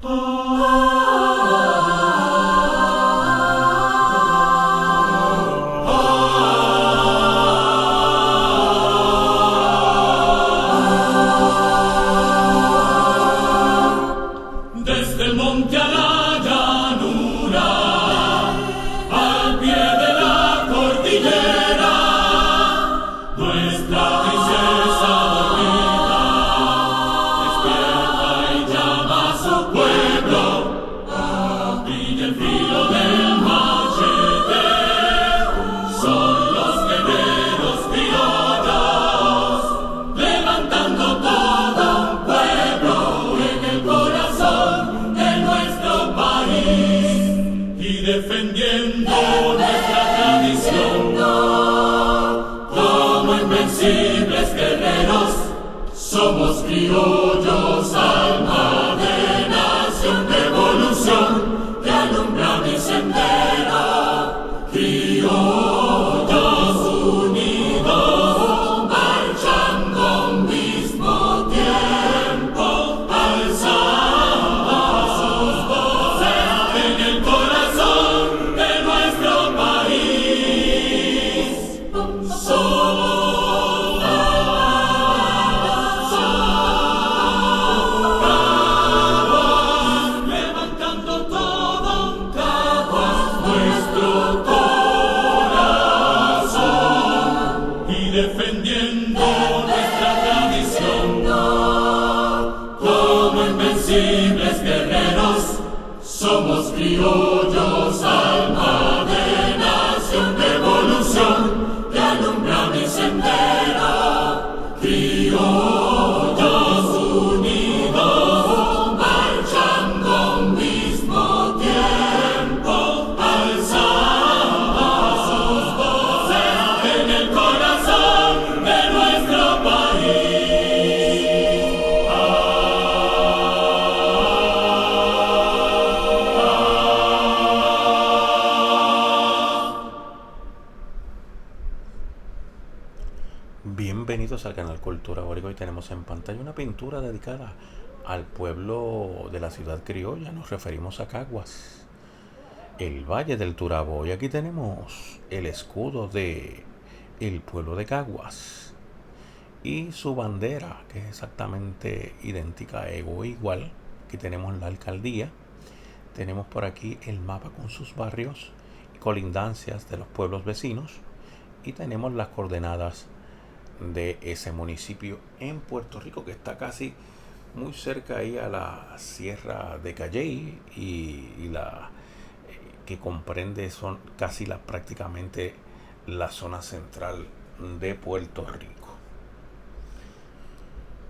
Desde el monte a la llanura, al pie de la cordillera, nuestra princesa dormida despierta y llama a su pueblo. Brilla el filo del machete, son los guerreros criollos, levantando todo un pueblo en el corazón de nuestro país y defendiendo nuestra tradición. Como invencibles guerreros, somos criollos, alma de nación, revolución que alumbra mi sendero. Criollos unidos, marchando a un mismo tiempo, alzamos sus voces en el corazón de nuestro país. Somos Caguas, levantando todo un Caguas, nuestro corazón, y defendiendo nuestra tradición. Como invencibles guerreros, somos criollos, alma de nación, revolución que alumbra mi sendero. Criollos unidos, marchando a un mismo tiempo, alzamos sus voces en el corazón de nuestro país. Bienvenidos al canal Cultura Boricua. Hoy tenemos en pantalla una pintura dedicada al pueblo de la ciudad criolla. Nos referimos a Caguas, el Valle del Turabo. Y aquí tenemos el escudo de el pueblo de Caguas y su bandera, que es exactamente idéntica o igual. Aquí tenemos la alcaldía. Tenemos por aquí el mapa con sus barrios y colindancias de los pueblos vecinos. Y tenemos las coordenadas de ese municipio en Puerto Rico, que está casi muy cerca ahí a la Sierra de Calley y la que comprende son casi prácticamente la zona central de Puerto Rico.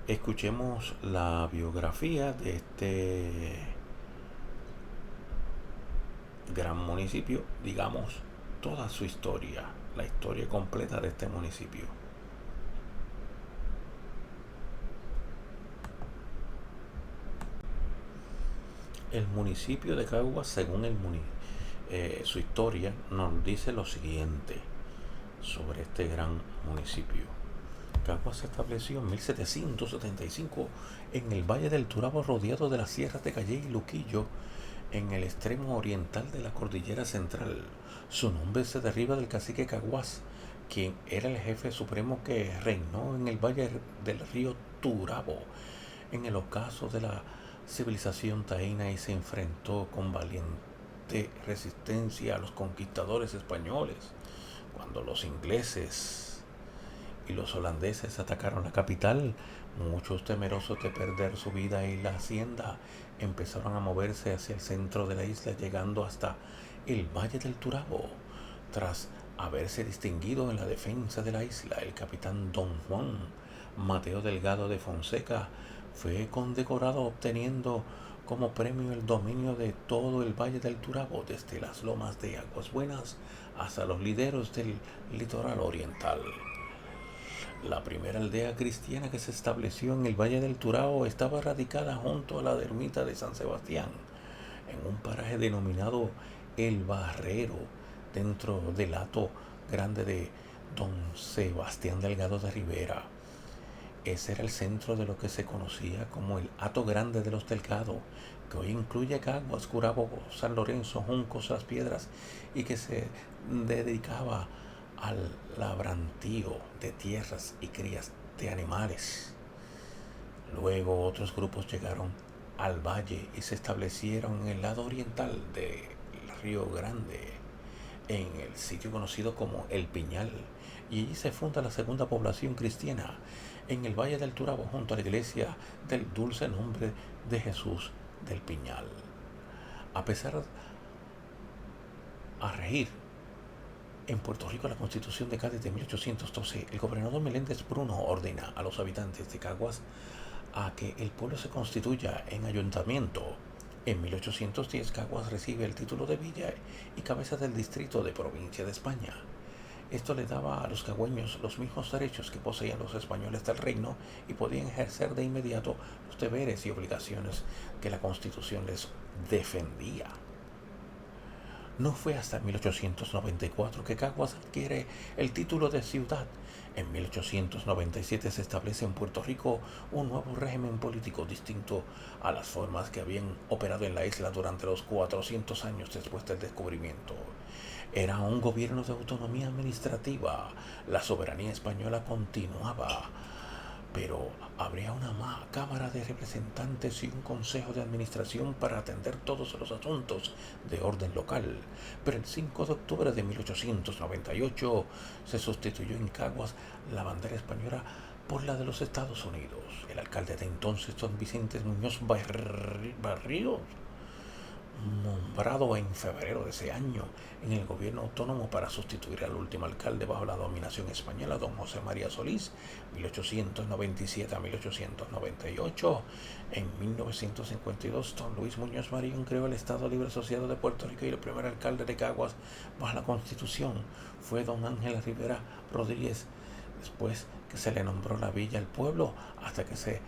Escuchemos la biografía de este gran municipio, digamos toda su historia, la historia completa de este municipio. El municipio de Caguas, según su historia, nos dice lo siguiente sobre este gran municipio. Caguas se estableció en 1775 en el Valle del Turabo, rodeado de las sierras de Calley y Luquillo, en el extremo oriental de la cordillera central. Su nombre se deriva del cacique Caguas, quien era el jefe supremo que reinó en el valle del río Turabo en el ocaso de la civilización taína y se enfrentó con valiente resistencia a los conquistadores españoles. Cuando los ingleses y los holandeses atacaron la capital, muchos temerosos de perder su vida y la hacienda empezaron a moverse hacia el centro de la isla, llegando hasta el Valle del Turabo. Tras haberse distinguido en la defensa de la isla, el capitán Don Juan Mateo Delgado de Fonseca fue condecorado, obteniendo como premio el dominio de todo el Valle del Turabo, desde las lomas de Aguas Buenas hasta los lideros del litoral oriental. La primera aldea cristiana que se estableció en el Valle del Turabo estaba radicada junto a la ermita de San Sebastián, en un paraje denominado El Barrero, dentro del hato grande de Don Sebastián Delgado de Rivera. Ese era el centro de lo que se conocía como el Hato Grande de los Delgados, que hoy incluye Caguas, Gurabo, San Lorenzo, Juncos, Las Piedras, y que se dedicaba al labrantío de tierras y crías de animales. Luego otros grupos llegaron al valle y se establecieron en el lado oriental del Río Grande, en el sitio conocido como El Piñal, y allí se funda la segunda población cristiana en el Valle del Turabo, junto a la iglesia del Dulce Nombre de Jesús del Piñal. A pesar a regir en Puerto Rico la Constitución de Cádiz de 1812, el gobernador Meléndez Bruno ordena a los habitantes de Caguas a que el pueblo se constituya en ayuntamiento. En 1810, Caguas recibe el título de villa y cabeza del distrito de provincia de España. Esto le daba a los cagüeños los mismos derechos que poseían los españoles del reino y podían ejercer de inmediato los deberes y obligaciones que la Constitución les defendía. No fue hasta 1894 que Caguas adquiere el título de ciudad. En 1897 se establece en Puerto Rico un nuevo régimen político distinto a las formas que habían operado en la isla durante los 400 años después del descubrimiento. Era un gobierno de autonomía administrativa. La soberanía española continuaba, pero habría una Cámara de Representantes y un Consejo de Administración para atender todos los asuntos de orden local. Pero el 5 de octubre de 1898 se sustituyó en Caguas la bandera española por la de los Estados Unidos. El alcalde de entonces, don Vicente Muñoz Barrios, nombrado en febrero de ese año en el gobierno autónomo para sustituir al último alcalde bajo la dominación española, don José María Solís, 1897 a 1898. En 1952, don Luis Muñoz Marín creó el Estado Libre Asociado de Puerto Rico y el primer alcalde de Caguas bajo la Constitución fue don Ángel Rivera Rodríguez, después que se le nombró la villa al pueblo hasta que se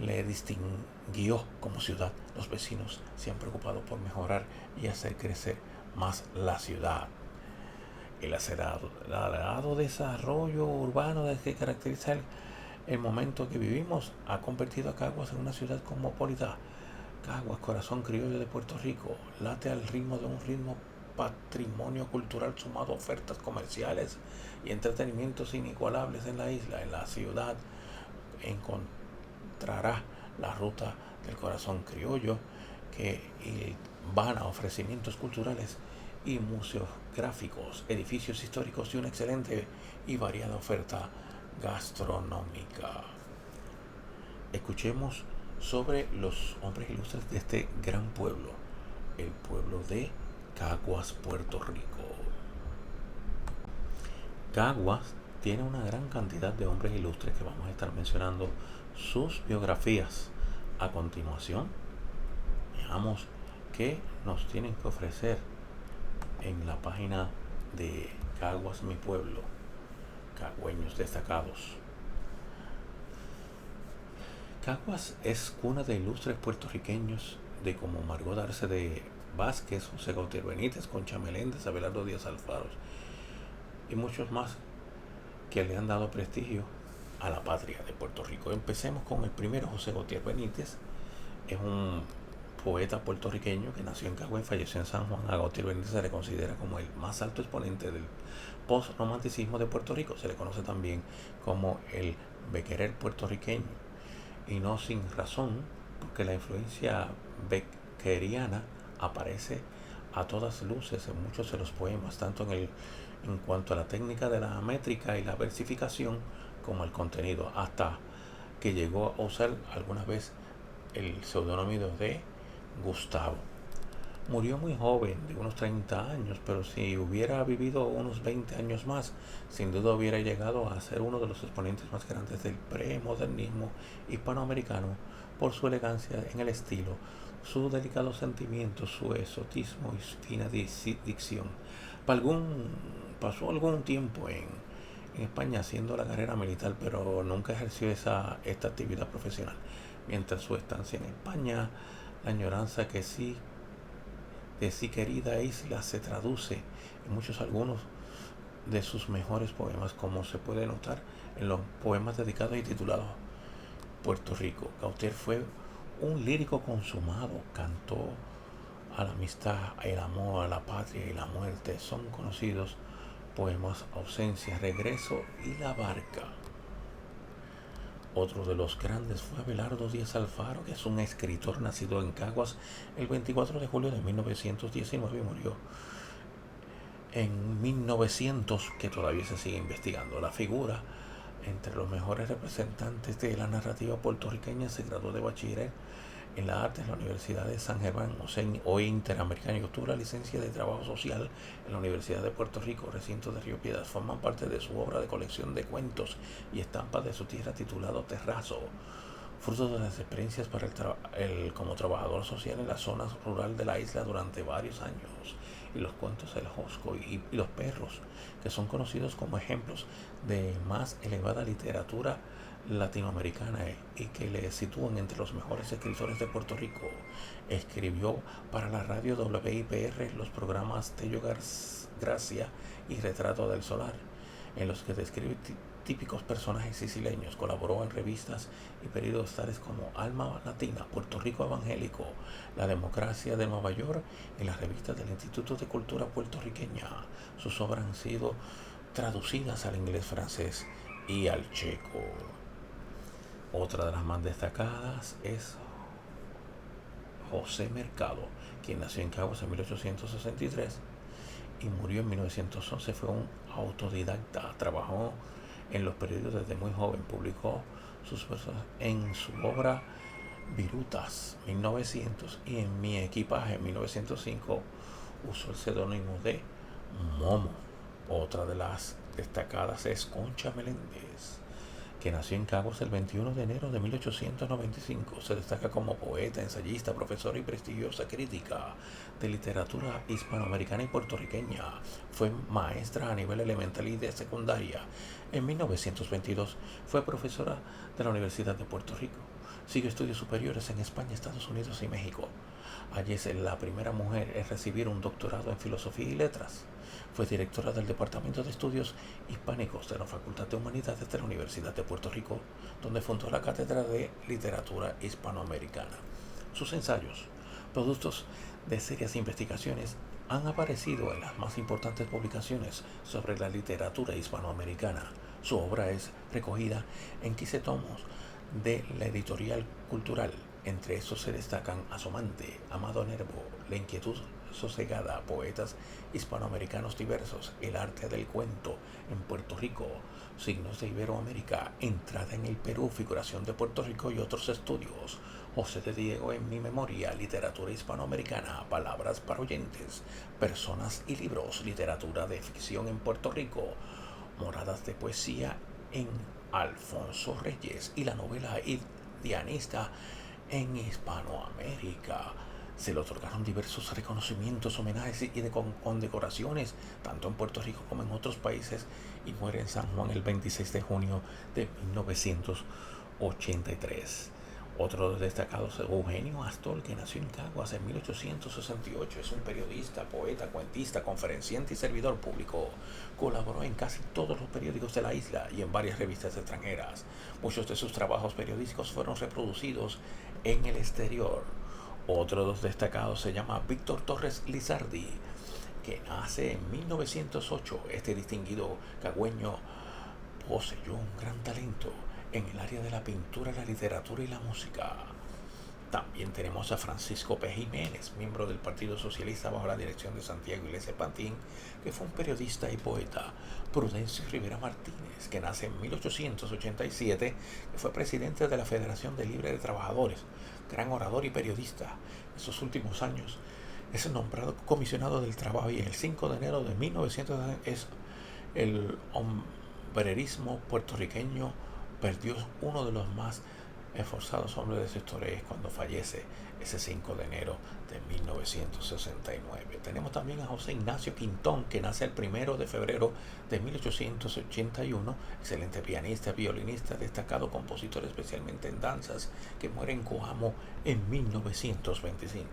le distinguió como ciudad. Los vecinos se han preocupado por mejorar y hacer crecer más la ciudad. El acelerado desarrollo urbano que caracteriza el momento que vivimos ha convertido a Caguas en una ciudad cosmopolita. Caguas, corazón criollo de Puerto Rico, late al ritmo de un ritmo patrimonio cultural sumado a ofertas comerciales y entretenimientos inigualables en la isla. En la ciudad encontrará la ruta del corazón criollo que van a ofrecimientos culturales y museográficos, edificios históricos y una excelente y variada oferta gastronómica. Escuchemos sobre los hombres ilustres de este gran pueblo, el pueblo de Caguas, Puerto Rico. Caguas tiene una gran cantidad de hombres ilustres que vamos a estar mencionando sus biografías a continuación. Veamos qué nos tienen que ofrecer en la página de Caguas, mi pueblo, cagüeños destacados. Caguas es cuna de ilustres puertorriqueños de como Margot Arce de Vázquez, José Gautier Benítez, Concha Meléndez, Abelardo Díaz Alfaro y muchos más que le han dado prestigio a la patria de Puerto Rico. Empecemos con el primero, José Gautier Benítez. Es un poeta puertorriqueño que nació en Caguas y falleció en San Juan. A Gautier Benítez se le considera como el más alto exponente del post-romanticismo de Puerto Rico. Se le conoce también como el bequerer puertorriqueño, y no sin razón, porque la influencia beckeriana aparece a todas luces en muchos de los poemas, tanto en cuanto a la técnica de la métrica y la versificación como el contenido, hasta que llegó a usar alguna vez el seudónimo de Gustavo. Murió muy joven, de unos 30 años, pero si hubiera vivido unos 20 años más, sin duda hubiera llegado a ser uno de los exponentes más grandes del premodernismo hispanoamericano por su elegancia en el estilo, su delicado sentimiento, su exotismo y fina dicción. Pasó algún tiempo en España haciendo la carrera militar, pero nunca ejerció esta actividad profesional. Mientras su estancia en España, la añoranza de sí querida isla se traduce en algunos de sus mejores poemas, como se puede notar en los poemas dedicados y titulados Puerto Rico. Gautier fue un lírico consumado, cantó a la amistad, el amor, a la patria y la muerte. Son conocidos poemas Ausencia, Regreso y La Barca. Otro de los grandes fue Abelardo Díaz Alfaro, que es un escritor nacido en Caguas el 24 de julio de 1919 y murió en 1900, que todavía se sigue investigando. La figura entre los mejores representantes de la narrativa puertorriqueña, se graduó de bachiller en las artes en la Universidad de San Germán, hoy Interamericana, y obtuvo la licencia de Trabajo Social en la Universidad de Puerto Rico, recinto de Río Piedras. Forman parte de su obra de colección de cuentos y estampas de su tierra titulado Terrazo, fruto de las experiencias como trabajador social en la zona rural de la isla durante varios años, y los cuentos El Josco y Los Perros, que son conocidos como ejemplos de más elevada literatura latinoamericana y que le sitúan entre los mejores escritores de Puerto Rico. Escribió para la radio WIPR los programas Tello Gracia y Retrato del Solar, en los que describe típicos personajes siciliaños. Colaboró en revistas y periódicos tales como Alma Latina, Puerto Rico Evangélico, La Democracia de Nueva York y las revistas del Instituto de Cultura Puertorriqueña. Sus obras han sido traducidas al inglés, francés y al checo. Otra de las más destacadas es José Mercado, quien nació en Caguas en 1863 y murió en 1911. Fue un autodidacta, trabajó en los periódicos desde muy joven, publicó sus versos en su obra Virutas 1900 y en Mi Equipaje en 1905 usó el seudónimo de Momo. Otra de las destacadas es Concha Meléndez, que nació en Caguas el 21 de enero de 1895. Se destaca como poeta, ensayista, profesora y prestigiosa crítica de literatura hispanoamericana y puertorriqueña. Fue maestra a nivel elemental y de secundaria. En 1922 fue profesora de la Universidad de Puerto Rico. Siguió estudios superiores en España, Estados Unidos y México. Allí es la primera mujer en recibir un doctorado en Filosofía y Letras. Fue directora del Departamento de Estudios Hispánicos de la Facultad de Humanidades de la Universidad de Puerto Rico, donde fundó la Cátedra de Literatura Hispanoamericana. Sus ensayos, productos de serias investigaciones, han aparecido en las más importantes publicaciones sobre la literatura hispanoamericana. Su obra es recogida en 15 tomos de la editorial Cultural. Entre estos se destacan Asomante, Amado Nervo, La Inquietud Sosegada, Poetas Hispanoamericanos Diversos, El Arte del Cuento en Puerto Rico, Signos de Iberoamérica, Entrada en el Perú, Figuración de Puerto Rico y otros estudios. José de Diego en mi memoria, Literatura Hispanoamericana, Palabras para Oyentes, Personas y Libros, Literatura de Ficción en Puerto Rico, Moradas de Poesía en Alfonso Reyes y la novela Dianista en Hispanoamérica. Se le otorgaron diversos reconocimientos, homenajes y condecoraciones, tanto en Puerto Rico como en otros países, y muere en San Juan el 26 de junio de 1983. Otro de los destacados es Eugenio Astol, que nació en Caguas en 1868. Es un periodista, poeta, cuentista, conferenciante y servidor público. Colaboró en casi todos los periódicos de la isla y en varias revistas extranjeras. Muchos de sus trabajos periodísticos fueron reproducidos en el exterior. Otro de los destacados se llama Víctor Torres Lizardi, que nace en 1908. Este distinguido cagüeño poseyó un gran talento en el área de la pintura, la literatura y la música. También tenemos a Francisco P. Jiménez, miembro del Partido Socialista bajo la dirección de Santiago Iglesias Pantín, que fue un periodista y poeta. Prudencio Rivera Martínez, que nace en 1887, que fue presidente de la Federación de Libre de Trabajadores, gran orador y periodista. En sus últimos años es nombrado comisionado del trabajo y el 5 de enero de 1900 es el hombrerismo puertorriqueño perdió uno de los más esforzados hombres de su historia, es cuando fallece ese 5 de enero de 1969. Tenemos también a José Ignacio Quintón, que nace el 1 de febrero de 1881, excelente pianista, violinista, destacado compositor especialmente en danzas, que muere en Coamo en 1925.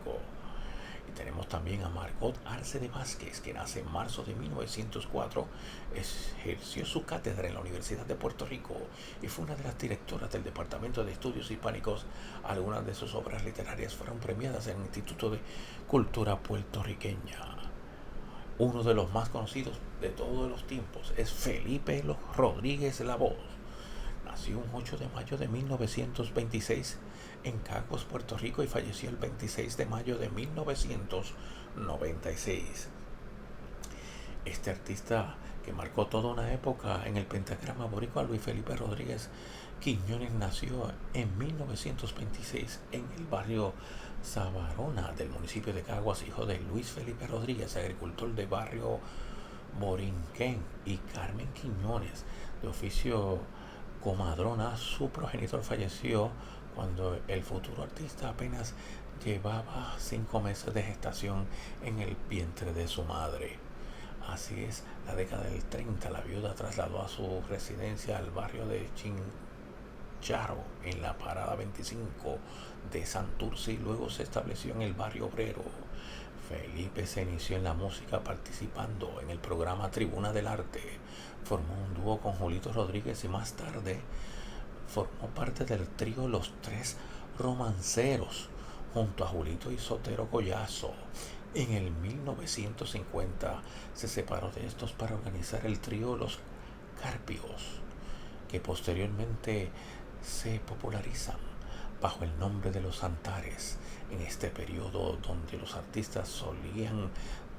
Y tenemos también a Margot Arce de Vázquez, que nace en marzo de 1904, ejerció su cátedra en la Universidad de Puerto Rico y fue una de las directoras del Departamento de Estudios Hispánicos. Algunas de sus obras literarias fueron premiadas en el Instituto de Cultura Puertorriqueña. Uno de los más conocidos de todos los tiempos es Felipe Rodríguez La Voz. Nació un 8 de mayo de 1926 en Caguas, Puerto Rico, y falleció el 26 de mayo de 1996. Este artista que marcó toda una época en el pentagrama boricua, Luis Felipe Rodríguez Quiñones, nació en 1926 en el barrio Sabarona del municipio de Caguas, hijo de Luis Felipe Rodríguez, agricultor de barrio Borinquen, y Carmen Quiñones, de oficio comadrona. Su progenitor falleció cuando el futuro artista apenas llevaba 5 meses de gestación en el vientre de su madre. Así es, la década del 30, la viuda trasladó a su residencia al barrio de Chincharo, en la parada 25 de Santurce, y luego se estableció en el barrio obrero. Felipe se inició en la música participando en el programa Tribuna del Arte. Formó un dúo con Julito Rodríguez y más tarde formó parte del trío Los Tres Romanceros junto a Julito y Sotero Collazo. En el 1950 se separó de estos para organizar el trío Los Carpios, que posteriormente se popularizan bajo el nombre de Los Antares. En este periodo, donde los artistas solían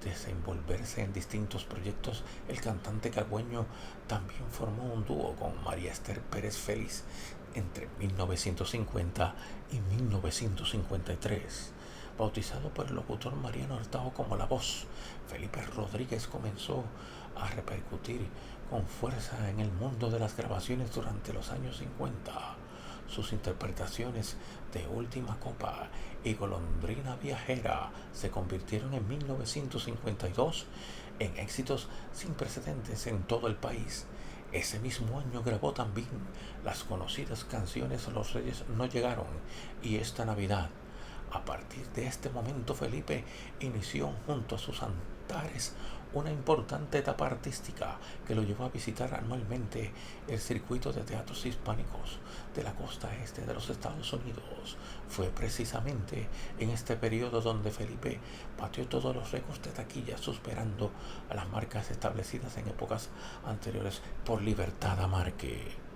desenvolverse en distintos proyectos, el cantante cagüeño también formó un dúo con María Esther Pérez Félix entre 1950 y 1953. Bautizado por el locutor Mariano Hurtado como La Voz, Felipe Rodríguez comenzó a repercutir con fuerza en el mundo de las grabaciones durante los años 50. Sus interpretaciones de Última Copa y Golondrina Viajera se convirtieron en 1952 en éxitos sin precedentes en todo el país. Ese mismo año grabó también las conocidas canciones Los Reyes No Llegaron y Esta Navidad. A partir de este momento, Felipe inició junto a sus Antares una importante etapa artística que lo llevó a visitar anualmente el circuito de teatros hispánicos de la costa este de los Estados Unidos. Fue precisamente en este periodo donde Felipe batió todos los récords de taquilla, superando a las marcas establecidas en épocas anteriores por Libertad Lamarque.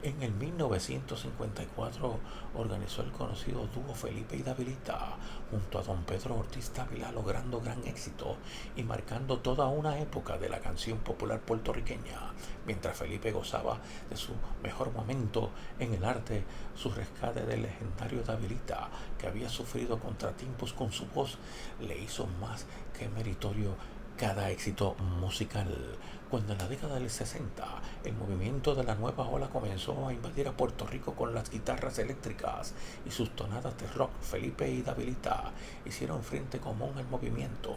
En el 1954 organizó el conocido dúo Felipe y Davilita junto a don Pedro Ortiz Dávila, logrando gran éxito y marcando toda una época de la canción popular puertorriqueña. Mientras Felipe gozaba de su mejor momento en el arte, su rescate del legendario Davilita, que había sufrido contratiempos con su voz, le hizo más que meritorio cada éxito musical. Cuando en la década del 60 el movimiento de la nueva ola comenzó a invadir a Puerto Rico con las guitarras eléctricas y sus tonadas de rock, Felipe y Davilita hicieron frente común al movimiento,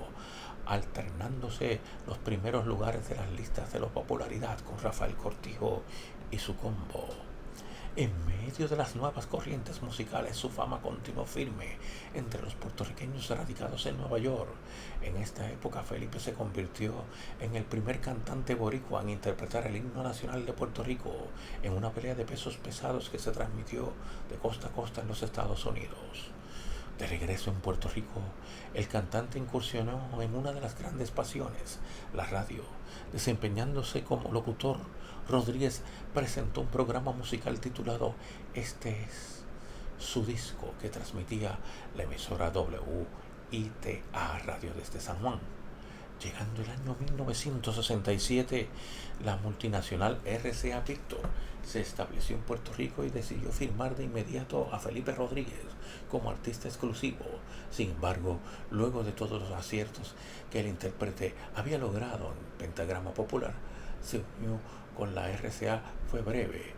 alternándose los primeros lugares de las listas de la popularidad con Rafael Cortijo y su combo. En medio de las nuevas corrientes musicales, su fama continuó firme entre los puertorriqueños radicados en Nueva York. En esta época, Felipe se convirtió en el primer cantante boricua en interpretar el himno nacional de Puerto Rico en una pelea de pesos pesados que se transmitió de costa a costa en los Estados Unidos. De regreso en Puerto Rico, el cantante incursionó en una de las grandes pasiones, la radio. Desempeñándose como locutor, Rodríguez presentó un programa musical titulado Este es su disco, que transmitía la emisora WITA Radio desde San Juan. Llegando el año 1967, la multinacional RCA Víctor se estableció en Puerto Rico y decidió firmar de inmediato a Felipe Rodríguez como artista exclusivo. Sin embargo, luego de todos los aciertos que el intérprete había logrado en Pentagrama Popular, se unió con la RCA fue breve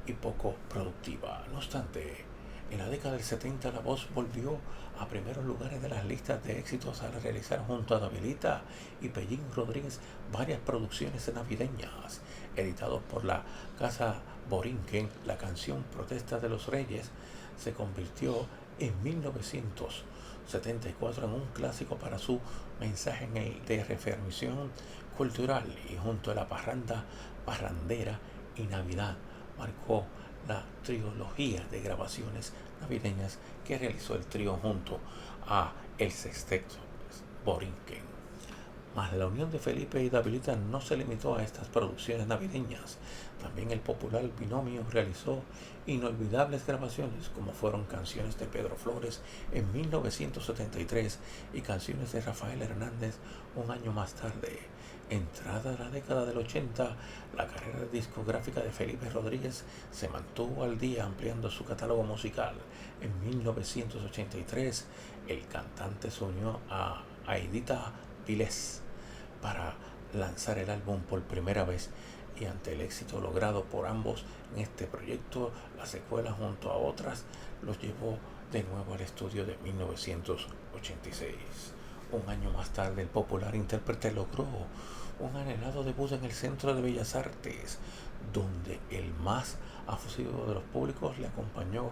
y poco productiva. No obstante, en la década del 70 La Voz volvió a primeros lugares de las listas de éxitos al realizar junto a Davilita y Pellín Rodríguez varias producciones navideñas. Editados por la Casa Borinquen, la canción Protesta de los Reyes se convirtió en 1974 en un clásico para su mensaje de reafirmación cultural, y junto a la parrandera y Navidad marcó la trilogía de grabaciones navideñas que realizó el trío junto a el sexteto Borinquen. Mas la unión de Felipe y Davidita no se limitó a estas producciones navideñas. También el popular binomio realizó inolvidables grabaciones, como fueron canciones de Pedro Flores en 1973 y canciones de Rafael Hernández un año más tarde. Entrada la década del 80, la carrera discográfica de Felipe Rodríguez se mantuvo al día, ampliando su catálogo musical. En 1983, el cantante se unió a Aidita Vilés para lanzar el álbum por primera vez, y ante el éxito logrado por ambos en este proyecto, la secuela junto a otras los llevó de nuevo al estudio de 1986. Un año más tarde, el popular intérprete logró un anhelado debut en el Centro de Bellas Artes, donde el más afusivo de los públicos le acompañó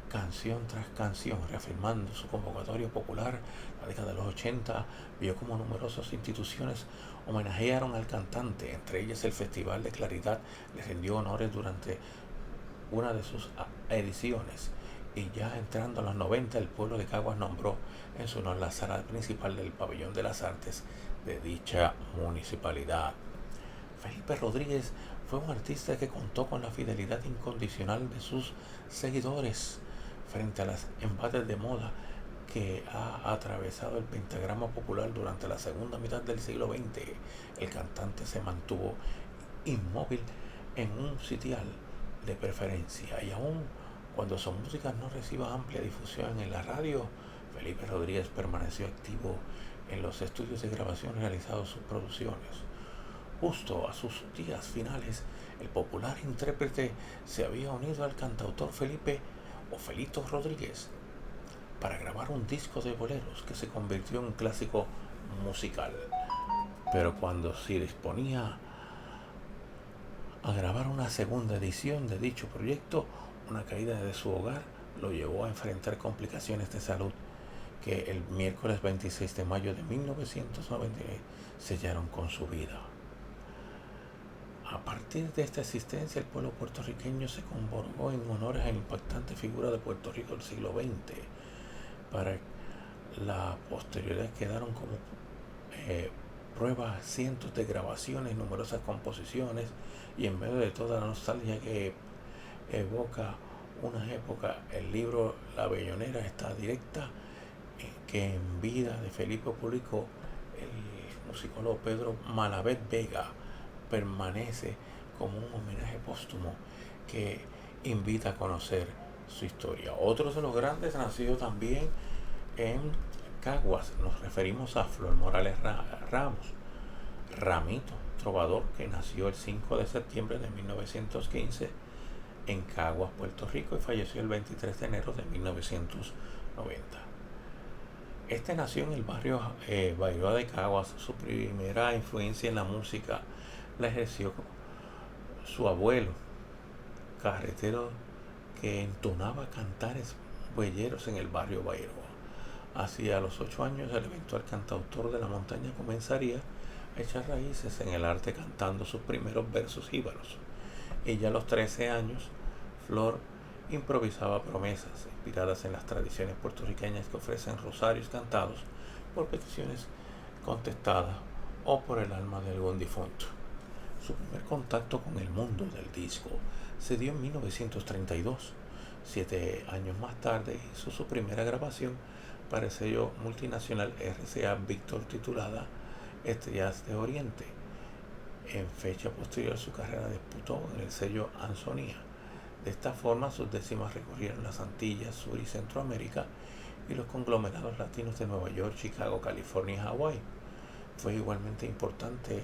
canción tras canción, reafirmando su convocatoria popular. La década de los 80 vio como numerosas instituciones homenajearon al cantante, entre ellas el Festival de Claridad le rindió honores durante una de sus ediciones, y ya entrando a los 90 el pueblo de Caguas nombró en su honor la sala principal del Pabellón de las Artes de dicha municipalidad. Felipe Rodríguez fue un artista que contó con la fidelidad incondicional de sus seguidores frente a los embates de moda que ha atravesado el pentagrama popular durante la segunda mitad del siglo XX. El cantante se mantuvo inmóvil en un sitial de preferencia, y aún cuando su música no reciba amplia difusión en la radio, Felipe Rodríguez permaneció activo en los estudios de grabación realizados sus producciones. Justo a sus días finales, el popular intérprete se había unido al cantautor Felipe o Felito Rodríguez para grabar un disco de boleros que se convirtió en un clásico musical. Pero cuando se disponía a grabar una segunda edición de dicho proyecto, una caída de su hogar lo llevó a enfrentar complicaciones de salud que el miércoles 26 de mayo de 1999 sellaron con su vida. A partir de esta existencia, el pueblo puertorriqueño se convocó en honores a la impactante figura de Puerto Rico del siglo XX. Para la posterioridad quedaron como pruebas cientos de grabaciones, numerosas composiciones, y en medio de toda la nostalgia que evoca una época, el libro La Bellonera está directa, que en vida de Felipe publicó el musicólogo Pedro Malavet Vega, permanece como un homenaje póstumo que invita a conocer su historia. Otros de los grandes nacidos también en Caguas, nos referimos a Flor Morales Ramos, Ramito, trovador, que nació el 5 de septiembre de 1915 en Caguas, Puerto Rico, y falleció el 23 de enero de 1990. Este nació en el barrio Bairoa de Caguas. Su primera influencia en la música la ejerció su abuelo, carretero, que entonaba cantares boyeros en el barrio Bairoa. Hacia los 8 años, el eventual cantautor de la montaña comenzaría a echar raíces en el arte, cantando sus primeros versos jíbaros. Y ya a los 13 años, Flor improvisaba promesas inspiradas en las tradiciones puertorriqueñas que ofrecen rosarios cantados por peticiones contestadas o por el alma de algún difunto. Su primer contacto con el mundo del disco se dio en 1932. 7 años más tarde hizo su primera grabación para el sello multinacional RCA Víctor, titulada Estrellas de Oriente. En fecha posterior, su carrera disputó en el sello Ansonia. De esta forma, sus décimas recorrieron las Antillas, Sur y Centroamérica, y los conglomerados latinos de Nueva York, Chicago, California y Hawái. Fue igualmente importante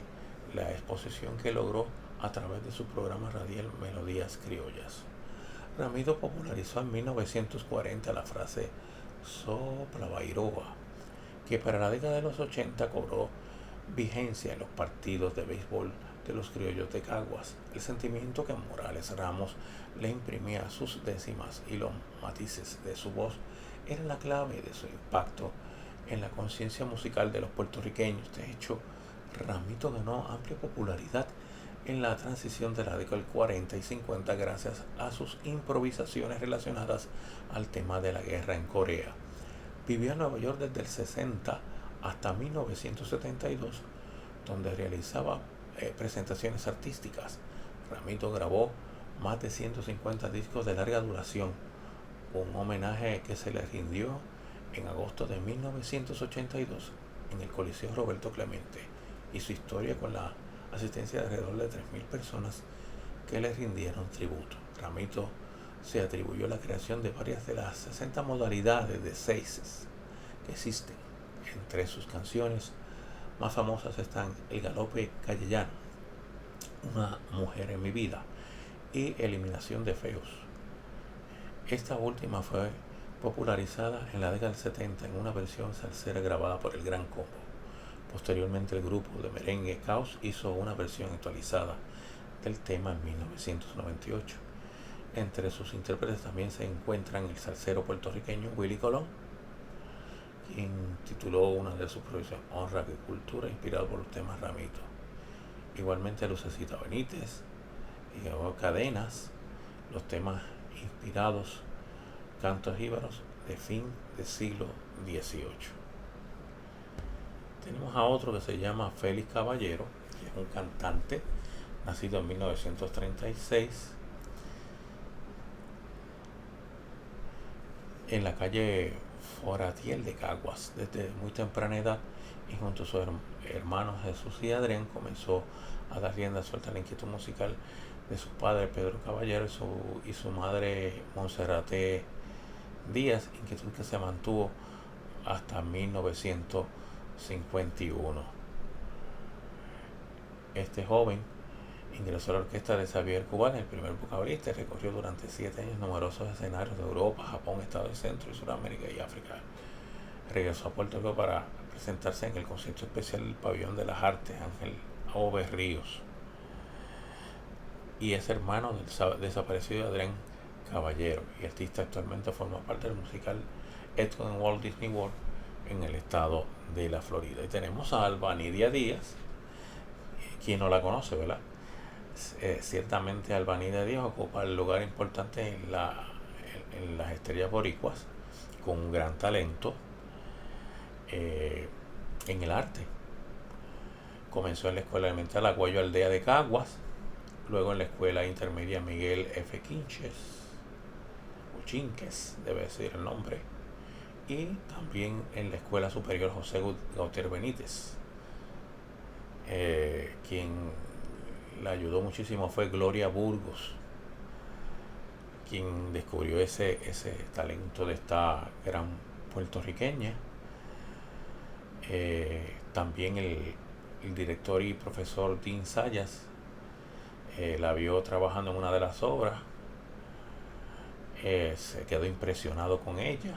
la exposición que logró a través de su programa radial Melodías Criollas. Ramiro popularizó en 1940 la frase "Sopla Bairoa", que para la década de los 80 cobró vigencia en los partidos de béisbol de los criollos de Caguas. El sentimiento que Morales Ramos le imprimía a sus décimas y los matices de su voz era la clave de su impacto en la conciencia musical de los puertorriqueños. De hecho, Ramito ganó amplia popularidad en la transición de la década del 40 y 50 gracias a sus improvisaciones relacionadas al tema de la guerra en Corea. Vivió en Nueva York desde el 60 hasta 1972, donde realizaba presentaciones artísticas. Ramito grabó más de 150 discos de larga duración, un homenaje que se le rindió en agosto de 1982 en el Coliseo Roberto Clemente, y su historia con la asistencia de alrededor de 3.000 personas que le rindieron tributo. Ramito se atribuyó la creación de varias de las 60 modalidades de seises que existen. Entre sus canciones más famosas están El Galope Callellano, Una Mujer en mi Vida y Eliminación de Feos. Esta última fue popularizada en la década del 70 en una versión salsera grabada por el Gran Combo. Posteriormente el grupo de merengue Caos hizo una versión actualizada del tema en 1998. Entre sus intérpretes también se encuentran el salsero puertorriqueño Willy Colón, quien tituló una de sus producciones Honra y Cultura, inspirado por los temas Ramito. Igualmente Lucecita Benítez y grabó Cadenas, los temas inspirados cantos jíbaros de fin del siglo XVIII. Tenemos a otro que se llama Félix Caballero, que es un cantante nacido en 1936 en la calle Foratiel de Caguas. Desde muy temprana edad y junto a sus hermanos Jesús y Adrián comenzó a dar rienda suelta a la inquietud musical de su padre Pedro Caballero y su madre Monserrate Díaz, inquietud que se mantuvo hasta 1951. Este joven ingresó a la orquesta de Xavier Cubat, el primer vocalista, y recorrió durante 7 años numerosos escenarios de Europa, Japón, Estados Centro y Sudamérica y África. Regresó a Puerto Rico para presentarse en el concierto especial del Pabellón de las Artes Ángel Ove Ríos, y es hermano del desaparecido Adrián Caballero, y artista actualmente forma parte del musical Edson en Walt Disney World en el estado de la Florida. Y tenemos a Albanidia Díaz, quien no la conoce, ¿verdad? Ciertamente Albanidia Díaz ocupa el lugar importante en las estrellas boricuas, con un gran talento en el arte. Comenzó en la escuela elemental Aguayo Aldea de Caguas, luego en la escuela intermedia Miguel F. Chinques, debe decir el nombre, y también en la escuela superior José Gautier Benítez. Quien la ayudó muchísimo fue Gloria Burgos, quien descubrió ese talento de esta gran puertorriqueña. También el director y profesor Dean Sayas la vio trabajando en una de las obras, se quedó impresionado con ella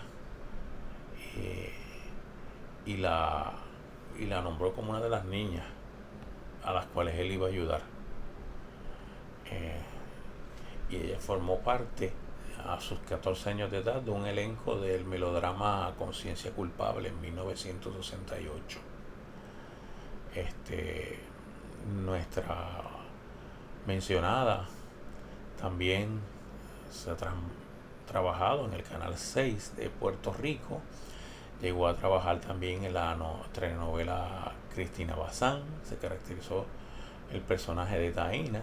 y la nombró como una de las niñas a las cuales él iba a ayudar. Y ella formó parte a sus 14 años de edad de un elenco del melodrama Conciencia Culpable en 1968. Nuestra mencionada también se ha trabajado en el Canal 6 de Puerto Rico. Llegó a trabajar también en la telenovela Cristina Bazán. Se caracterizó el personaje de Taína.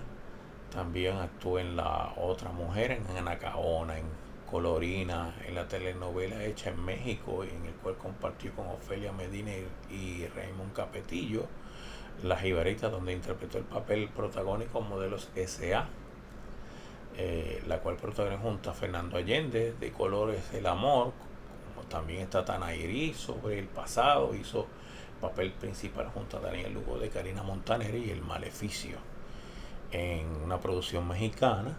También actuó en La Otra Mujer, en Anacaona, en Colorina, en la telenovela hecha en México, en el cual compartió con Ofelia Medina y Raymond Capetillo, La Jibarita, donde interpretó el papel protagónico Modelos S.A., la cual protagonizó junto a Fernando Allende, de Colores el Amor. Como también está Tanairí, Sobre el Pasado, hizo papel principal junto a Daniel Lugo de Karina Montaner, y El Maleficio, en una producción mexicana.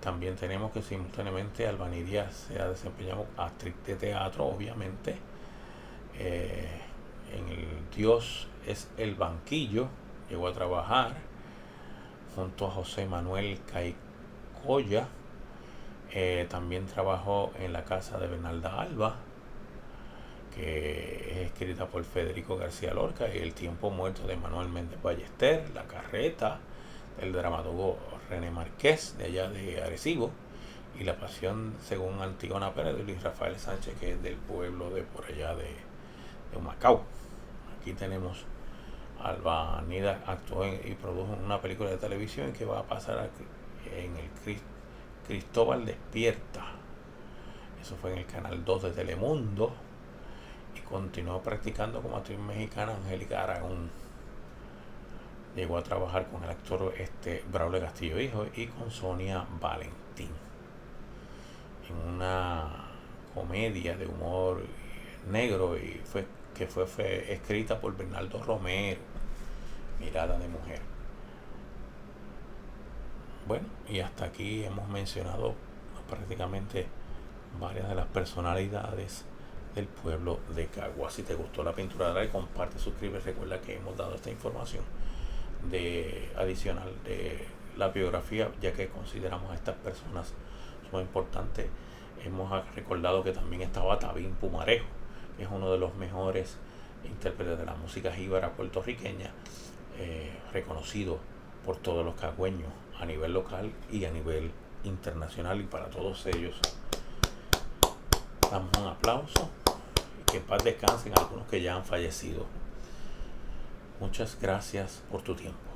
También tenemos que simultáneamente Albanidia se ha desempeñado actriz de teatro, obviamente, en El Dios es el Banquillo. Llegó a trabajar junto a José Manuel Caicoya También trabajó en La casa de Bernalda Alba, que es escrita por Federico García Lorca, y El tiempo muerto de Manuel Méndez Ballester, La carreta del dramaturgo René Márquez, de allá de Arecibo, y La pasión según Antígona Pérez de Luis Rafael Sánchez, que es del pueblo de por allá de Humacao. Aquí tenemos Alba Nida actuó y produjo una película de televisión que va a pasar en el Cristóbal Despierta. Eso fue en el canal 2 de Telemundo. Y continuó practicando como actriz mexicana Angélica Aragón. Llegó a trabajar con el actor Braulio Castillo Hijo y con Sonia Valentín en una comedia de humor negro y fue escrita por Bernardo Romero, Mirada de mujer. Bueno, y hasta aquí hemos mencionado prácticamente varias de las personalidades del pueblo de Caguas. Si te gustó la pintura de la, comparte, suscríbete. Recuerda que hemos dado esta información adicional de la biografía, ya que consideramos a estas personas son importantes. Hemos recordado que también estaba Tabín Pumarejo, que es uno de los mejores intérpretes de la música jíbara puertorriqueña, reconocido por todos los cagüeños a nivel local y a nivel internacional, y para todos ellos damos un aplauso y que en paz descansen algunos que ya han fallecido. Muchas gracias por tu tiempo.